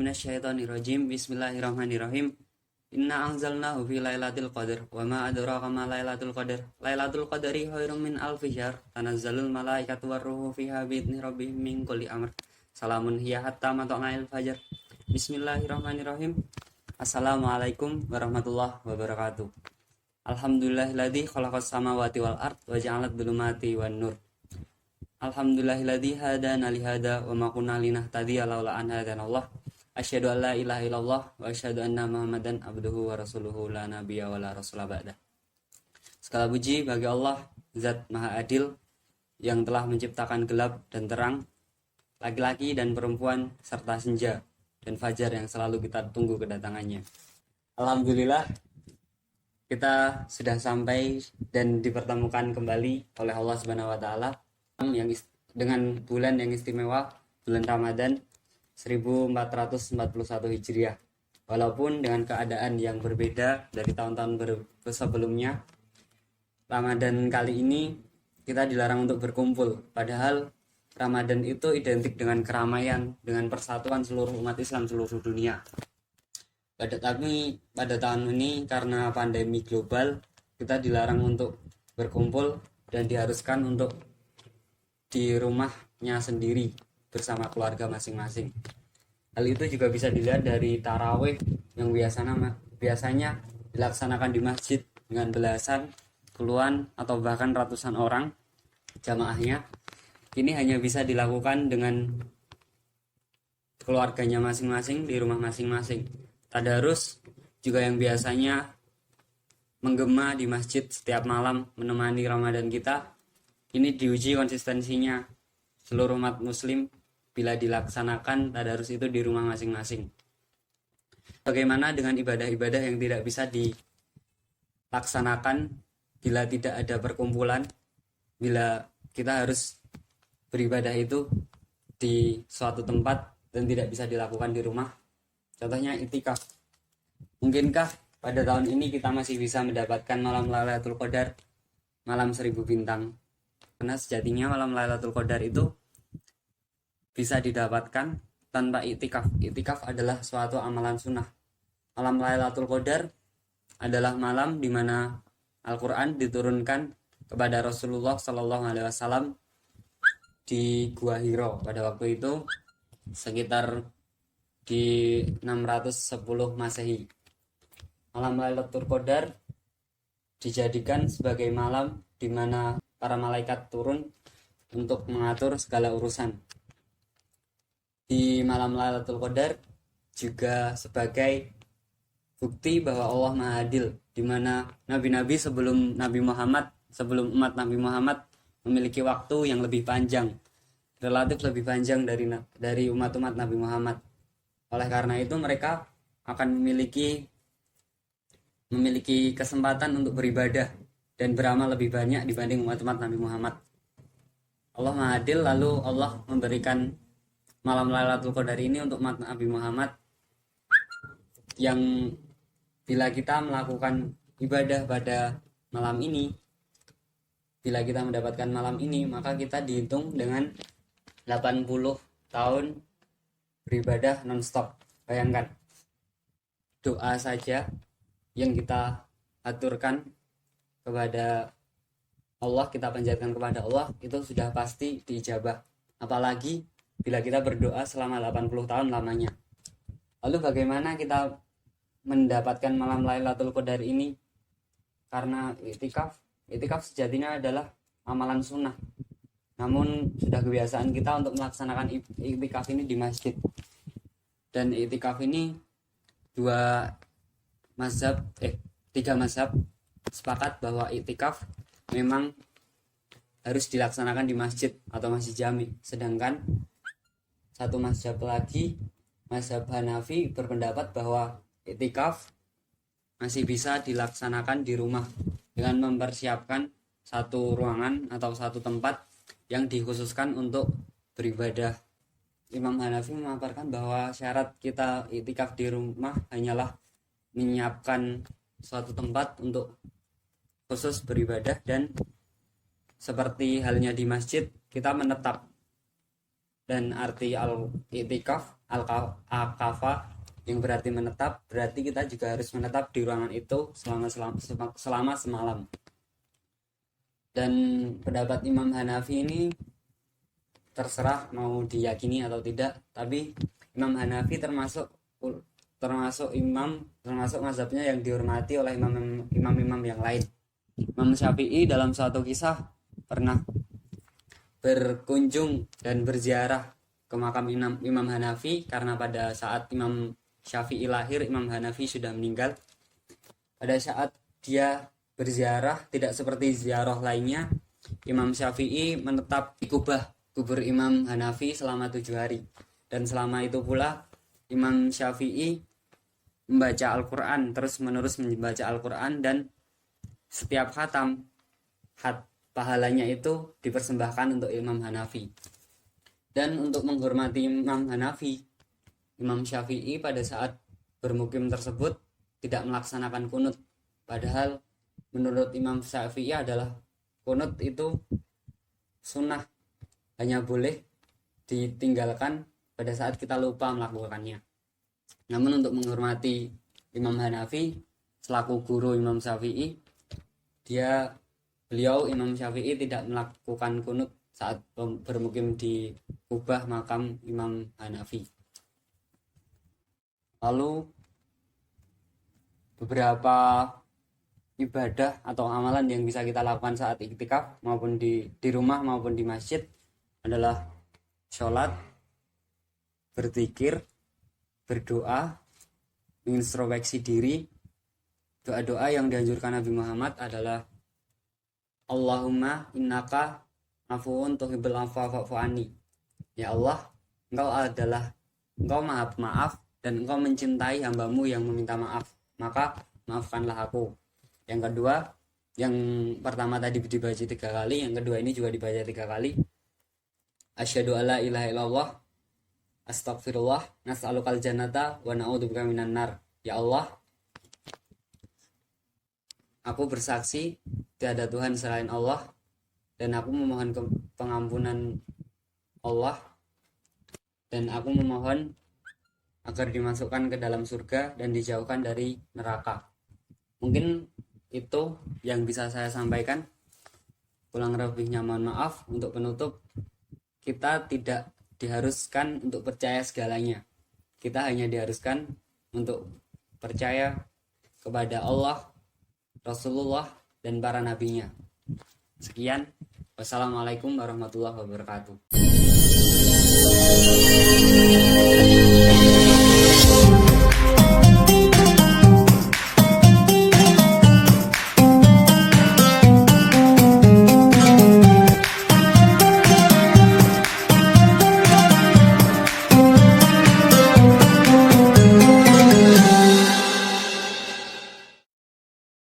minasyaitonirrajim. Bismillahirrahmanirrahim. Inna anzalnahu fi lailatul qadar wa ma adraka ma lailatul qadar. Lailatul qadari khairum min alfi syahr. Tanazzalul malaikatu warruhu fiha bi'izni rabbihim min kulli amr. Salamun hiya hatta matla'il fajar. Bismillahirrahmanirrahim. Assalamualaikum warahmatullahi wabarakatuh. Alhamdulillahilladzi khalaqas samawati wal ard wa ja'alat dhulumati wan nur. Alhamdulillahilladzi hadana li hada wa ma kunna linahtadiya laula an hadana Allah. Asyhadu an la ilaha illallah wa asyhadu anna Muhammadan abduhu wa rasuluhu la nabiyya wa la rasula ba'da. Segala puji bagi Allah, Zat Maha Adil yang telah menciptakan gelap dan terang, laki-laki dan perempuan serta senja dan fajar yang selalu kita tunggu kedatangannya. Alhamdulillah kita sudah sampai dan dipertemukan kembali oleh Allah Subhanahu wa taala yang dengan bulan yang istimewa, bulan Ramadan 1441 Hijriah. Walaupun dengan keadaan yang berbeda dari tahun-tahun sebelumnya, Ramadan kali ini kita dilarang untuk berkumpul. Padahal Ramadan itu identik dengan keramaian, dengan persatuan seluruh umat Islam seluruh dunia. Tapi pada tahun ini karena pandemi global, kita dilarang untuk berkumpul dan diharuskan untuk di rumahnya sendiri bersama keluarga masing-masing. Hal itu juga bisa dilihat dari tarawih yang biasanya dilaksanakan di masjid dengan belasan, puluhan atau bahkan ratusan orang jamaahnya. Ini hanya bisa dilakukan dengan keluarganya masing-masing di rumah masing-masing. Tadarus juga yang biasanya menggema di masjid setiap malam menemani Ramadan kita, ini diuji konsistensinya seluruh umat muslim bila dilaksanakan tadarus itu di rumah masing-masing. Bagaimana dengan ibadah-ibadah yang tidak bisa dilaksanakan bila tidak ada perkumpulan, bila kita harus beribadah itu di suatu tempat dan tidak bisa dilakukan di rumah? Contohnya itikaf. Mungkinkah pada tahun ini kita masih bisa mendapatkan malam Lailatul Qadar, malam 1000 bintang? Karena sejatinya malam Lailatul Qadar itu bisa didapatkan tanpa itikaf. Itikaf adalah suatu amalan sunnah. Malam Lailatul Qadar adalah malam di mana Al-Quran diturunkan kepada Rasulullah SAW di Gua Hiro pada waktu itu sekitar di 610 Masehi. Malam Lailatul Qadar dijadikan sebagai malam di mana para malaikat turun untuk mengatur segala urusan. Di malam Lailatul Qadar juga sebagai bukti bahwa Allah Maha Adil, di mana nabi-nabi sebelum umat Nabi Muhammad memiliki waktu yang lebih panjang, relatif lebih panjang dari umat-umat Nabi Muhammad. Oleh karena itu mereka akan memiliki kesempatan untuk beribadah dan beramal lebih banyak dibanding umat-umat Nabi Muhammad. Allah Maha Adil, lalu Allah memberikan malam Lailatul Qadar ini untuk umat Nabi Muhammad, yang bila kita melakukan ibadah pada malam ini, bila kita mendapatkan malam ini, maka kita dihitung dengan 80 tahun beribadah non-stop. Bayangkan, doa saja yang kita aturkan kepada Allah, kita panjatkan kepada Allah, itu sudah pasti diijabah. Apalagi bila kita berdoa selama 80 tahun lamanya. Lalu bagaimana kita mendapatkan malam Lailatul Qadar ini? Karena itikaf sejatinya adalah amalan sunnah. Namun sudah kebiasaan kita untuk melaksanakan itikaf ini di masjid. Dan itikaf ini tiga mazhab sepakat bahwa itikaf memang harus dilaksanakan di masjid atau masjid jami. Sedangkan satu mazhab lagi, mazhab Hanafi, berpendapat bahwa itikaf masih bisa dilaksanakan di rumah dengan mempersiapkan satu ruangan atau satu tempat yang dikhususkan untuk beribadah. Imam Hanafi memaparkan bahwa syarat kita itikaf di rumah hanyalah menyiapkan suatu tempat untuk khusus beribadah, dan seperti halnya di masjid kita menetap. Dan arti al-i'tikaf akafa yang berarti menetap, berarti kita juga harus menetap di ruangan itu selama semalam. Dan pendapat Imam Hanafi ini terserah mau diyakini atau tidak, tapi Imam Hanafi termasuk mazhabnya yang dihormati oleh imam-imam yang lain. Imam Syafi'i dalam suatu kisah pernah berkunjung dan berziarah ke makam Imam Hanafi karena pada saat Imam Syafi'i lahir, Imam Hanafi sudah meninggal. Pada saat dia berziarah, tidak seperti ziarah lainnya, Imam Syafi'i menetap di kubur Imam Hanafi selama 7 hari. Dan selama itu pula Imam Syafi'i membaca Al-Quran, terus menerus membaca Al-Quran, dan setiap khatam pahalanya itu dipersembahkan untuk Imam Hanafi. Dan untuk menghormati Imam Hanafi, Imam Syafi'i pada saat bermukim tersebut tidak melaksanakan kunut. Padahal menurut Imam Syafi'i adalah kunut itu sunnah, hanya boleh ditinggalkan pada saat kita lupa melakukannya. Namun untuk menghormati Imam Hanafi selaku guru Imam Syafi'i, beliau Imam Syafi'i tidak melakukan kunut saat bermukim di kubah makam Imam Hanafi. Lalu beberapa ibadah atau amalan yang bisa kita lakukan saat iktikaf maupun di rumah maupun di masjid adalah sholat, berzikir, berdoa, mengintrospeksi diri. Doa-doa yang dianjurkan Nabi Muhammad adalah Allahumma innaka afuwun tuhibbul afwa fa'fu anni. Ya Allah, Engkau maha pemaaf dan Engkau mencintai hambamu yang meminta maaf, maka maafkanlah aku. Yang kedua, yang pertama tadi dibaca 3 kali, yang kedua ini juga dibaca 3 kali. Asyhadu alla ilaha illallah, astagfirullah, nas'alukal jannata wa na'udzubika minan nar. Ya Allah, aku bersaksi tiada Tuhan selain Allah, dan aku memohon pengampunan Allah, dan aku memohon agar dimasukkan ke dalam surga dan dijauhkan dari neraka. Mungkin itu yang bisa saya sampaikan. Kurang lebihnya mohon maaf. Untuk penutup, kita tidak diharuskan untuk percaya segalanya. Kita hanya diharuskan untuk percaya kepada Allah, Rasulullah, dan para nabinya. Sekian. Wassalamualaikum warahmatullahi wabarakatuh.